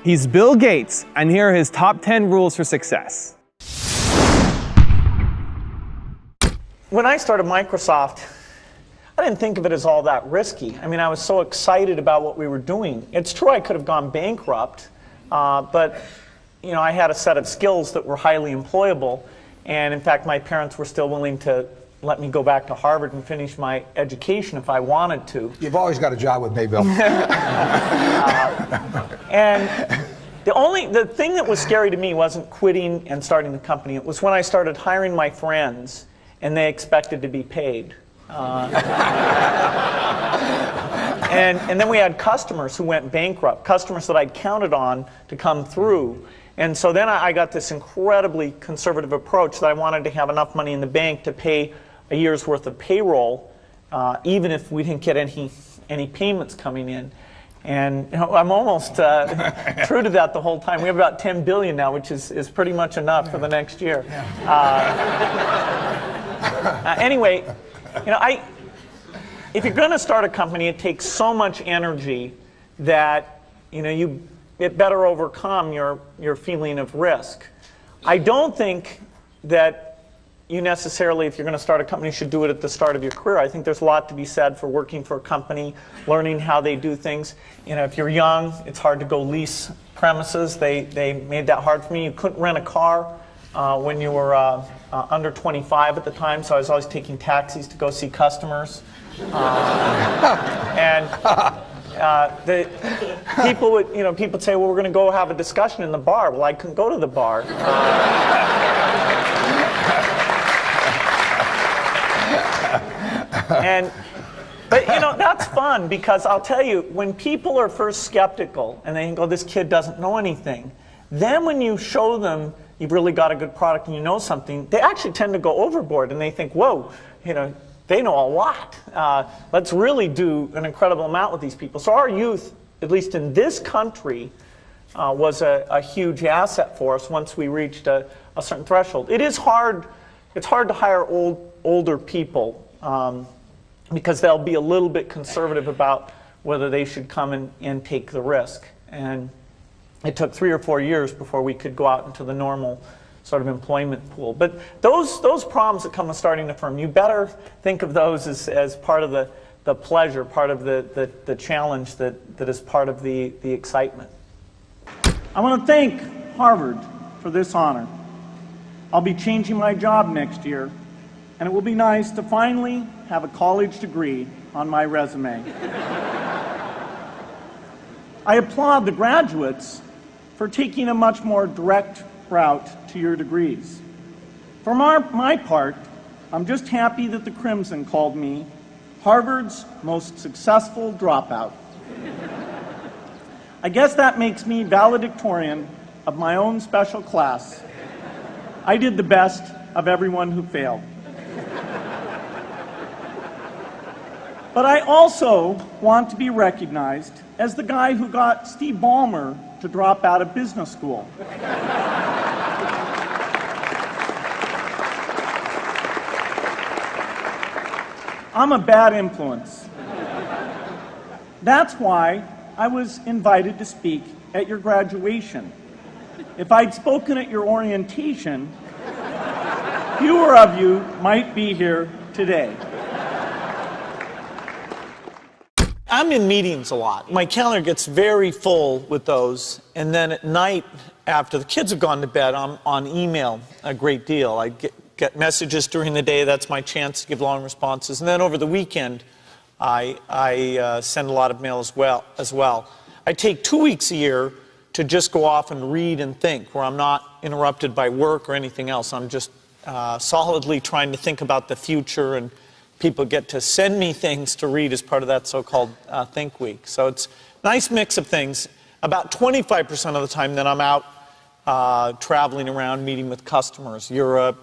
He's Bill Gates, and here are his top 10 rules for success. When I started Microsoft, I didn't think of it as all that risky. I mean, I was so excited about what we were doing. It's true I could have gone bankrupt, but you know, I had a set of skills that were highly employable, and in fact, my parents were still willing to let me go back to Harvard and finish my education if I wanted to. You've always got a job with me, Bill. And the thing that was scary to me wasn't quitting and starting the company. It was when I started hiring my friends and they expected to be paid. And then we had customers who went bankrupt, customers that I'd counted on to come through. And so then I got this incredibly conservative approach that I wanted to have enough money in the bank to pay a year's worth of payroll, even if we didn't get any payments coming in. And you know, I'm almost true to that the whole time. We have about 10 billion now, which is pretty much enough for the next year. Anyway, you know, if you're going to start a company, it takes so much energy that you know it better overcome your feeling of risk. I don't think that you necessarily, if you're going to start a company, should do it at the start of your career. I think there's a lot to be said for working for a company, learning how they do things. You know, if you're young, it's hard to go lease premises. They made that hard for me. You couldn't rent a car when you were under 25 at the time, so I was always taking taxis to go see customers. The people would, you know, people would say, well, we're going to go have a discussion in the bar. Well, I couldn't go to the bar. But you know, that's fun, because I'll tell you, when people are first skeptical and they think, oh, this kid doesn't know anything, then when you show them you've really got a good product and you know something, they actually tend to go overboard and they think, whoa, you know, they know a lot. Let's really do an incredible amount with these people. So our youth, at least in this country, was a huge asset for us once we reached a certain threshold. It is hard. It's hard to hire older people because they'll be a little bit conservative about whether they should come and take the risk. And it took 3 or 4 years before we could go out into the normal sort of employment pool. But those problems that come with starting a firm, you better think of those as part of the pleasure, part of the challenge that is part of the excitement. I want to thank Harvard for this honor. I'll be changing my job next year, and it will be nice to finally have a college degree on my resume. I applaud the graduates for taking a much more direct route to your degrees. For my part, I'm just happy that the Crimson called me Harvard's most successful dropout. I guess that makes me valedictorian of my own special class. I did the best of everyone who failed. But I also want to be recognized as the guy who got Steve Ballmer to drop out of business school. I'm a bad influence. That's why I was invited to speak at your graduation. If I'd spoken at your orientation, fewer of you might be here today. I'm in meetings a lot. My calendar gets very full with those, and then at night, after the kids have gone to bed, I'm on email a great deal. I get messages during the day. That's my chance to give long responses. And then over the weekend, I send a lot of mail as well. I take 2 weeks a year to just go off and read and think, where I'm not interrupted by work or anything else. I'm just solidly trying to think about the future, and people get to send me things to read as part of that so-called Think Week. So it's a nice mix of things. About 25% of the time then I'm out traveling around, meeting with customers, Europe,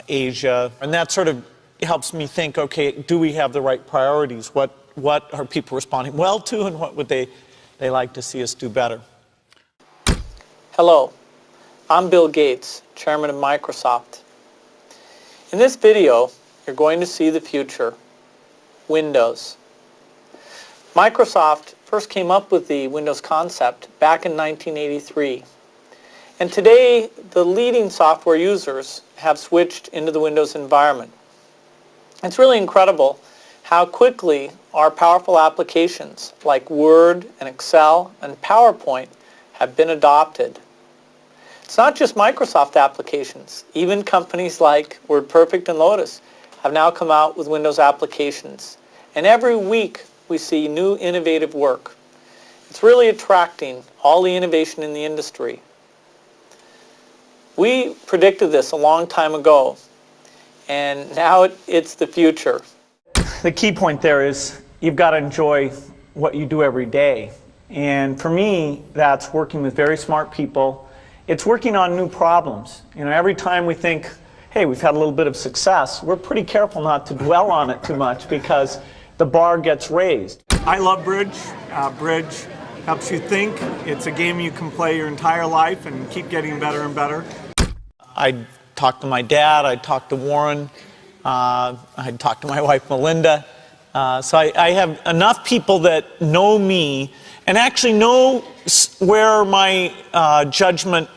Asia, and that sort of helps me think, okay, do we have the right priorities? What are people responding well to, and what would they like to see us do better? Hello, I'm Bill Gates, Chairman of Microsoft. In this video, you're going to see the future, Windows. Microsoft first came up with the Windows concept back in 1983. And today, the leading software users have switched into the Windows environment. It's really incredible how quickly our powerful applications like Word and Excel and PowerPoint have been adopted. It's not just Microsoft applications. Even companies like WordPerfect and Lotus have now come out with Windows applications. And every week we see new innovative work. It's really attracting all the innovation in the industry. We predicted this a long time ago, and now it's the future. The key point there is you've got to enjoy what you do every day. And for me, that's working with very smart people. It's working on new problems. You know, every time we think, hey, we've had a little bit of success, we're pretty careful not to dwell on it too much because the bar gets raised. I love bridge. Bridge helps you think. It's a game you can play your entire life and keep getting better and better. I'd talk to my dad, I'd talk to Warren, I'd talk to my wife Melinda. So I have enough people that know me and actually know where my judgment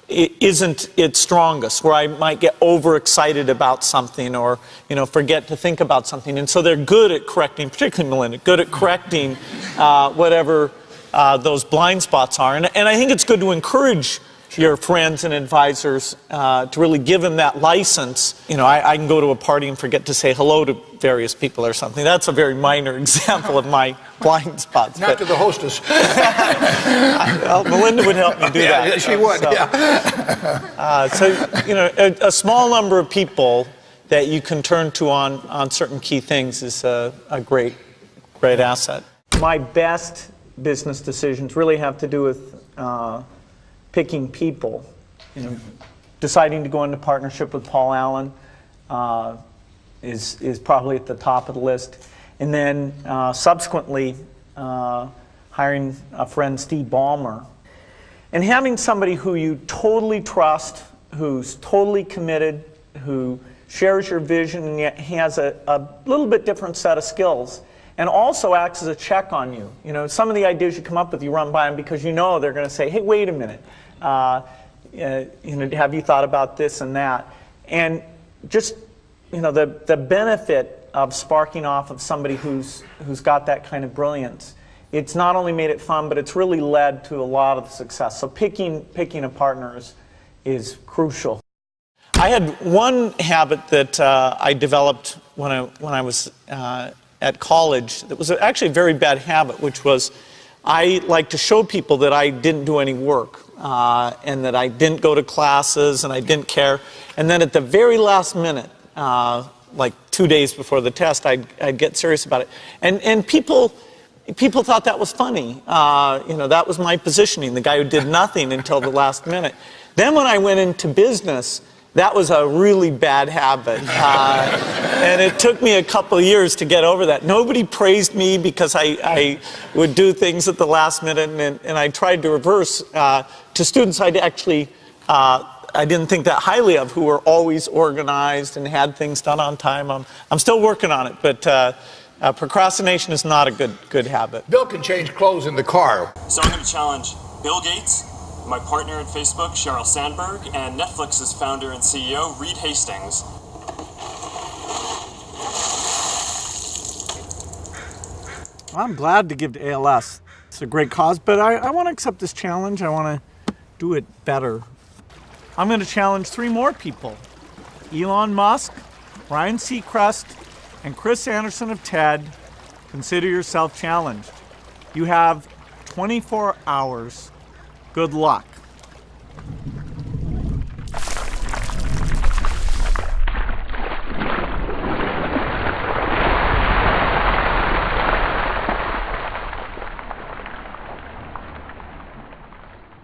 isn't its strongest, where I might get overexcited about something or, you know, forget to think about something. And so they're good at correcting, particularly Melinda, good at correcting whatever those blind spots are. And I think it's good to encourage your friends and advisors to really give them that license. You know, I can go to a party and forget to say hello to various people or something. That's a very minor example of my blind spots. Not to the hostess. Well, Melinda would help me do that. Yeah, she would, so, yeah. So, you know, a small number of people that you can turn to on certain key things is a great asset. My best business decisions really have to do with picking people. You know, deciding to go into partnership with Paul Allen is probably at the top of the list. And then subsequently hiring a friend, Steve Ballmer. And having somebody who you totally trust, who's totally committed, who shares your vision and yet has a little bit different set of skills, and also acts as a check on you. You know, some of the ideas you come up with, you run by them because you know they're going to say, hey, wait a minute. You know, have you thought about this and that? And just, you know, the benefit of sparking off of somebody who's got that kind of brilliance, it's not only made it fun, but it's really led to a lot of the success. So picking a partner is crucial. I had one habit that I developed when I was at college that was actually a very bad habit, which was I like to show people that I didn't do any work and that I didn't go to classes and I didn't care. And then at the very last minute, like 2 days before the test, I'd get serious about it. And people thought that was funny. You know, that was my positioning, the guy who did nothing until the last minute. Then when I went into business, that was a really bad habit. And it took me a couple of years to get over that. Nobody praised me because I would do things at the last minute, and I tried to reverse to students I'd actually, I didn't think that highly of, who were always organized and had things done on time. I'm still working on it, but procrastination is not a good habit. Bill can change clothes in the car. So I'm going to challenge Bill Gates, my partner in Facebook, Sheryl Sandberg, and Netflix's founder and CEO, Reed Hastings. I'm glad to give to ALS. It's a great cause, but I want to accept this challenge. I want to do it better. I'm going to challenge 3 more people. Elon Musk, Ryan Seacrest, and Chris Anderson of TED. Consider yourself challenged. You have 24 hours. Good luck.